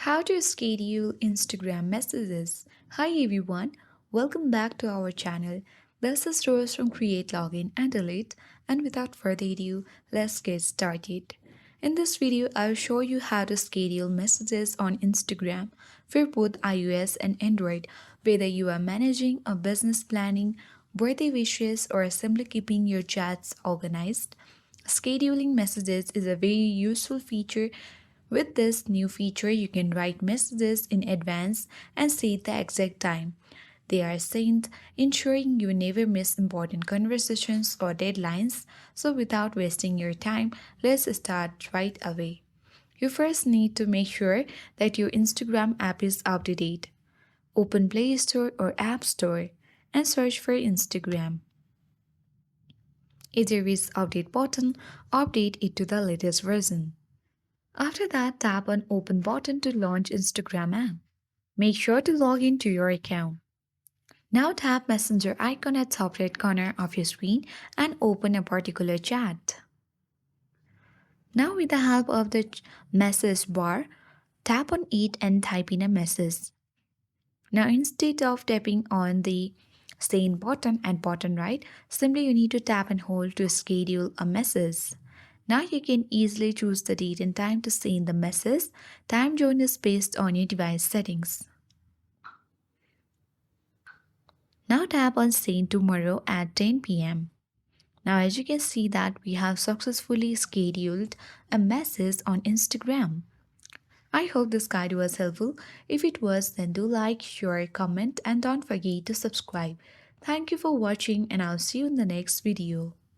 How to schedule Instagram messages. Hi everyone, welcome back to our channel. This is Rose from Create Login and Delete, and without further ado, let's get started. In this video, I'll show you how to schedule messages on Instagram for both iOS and Android, whether you are managing a business planning, birthday wishes, or simply keeping your chats organized. Scheduling messages is a very useful feature. With this new feature, you can write messages in advance and set the exact time they are sent, ensuring you never miss important conversations or deadlines. So, without wasting your time, let's start right away. You first need to make sure that your Instagram app is up to date. Open Play Store or App Store and search for Instagram. If there is update button, update it to the latest version. After that, tap on Open button to launch Instagram app. Make sure to log into your account. Now tap Messenger icon at top right corner of your screen and open a particular chat. Now with the help of the message bar, tap on it and type in a message. Now instead of tapping on the send button at bottom right, simply you need to tap and hold to schedule a message. Now you can easily choose the date and time to send the message. Time zone is based on your device settings. Now tap on send tomorrow at 10 p.m. Now as you can see that we have successfully scheduled a message on Instagram. I hope this guide was helpful. If it was, then do like, share, comment, and don't forget to subscribe. Thank you for watching, and I'll see you in the next video.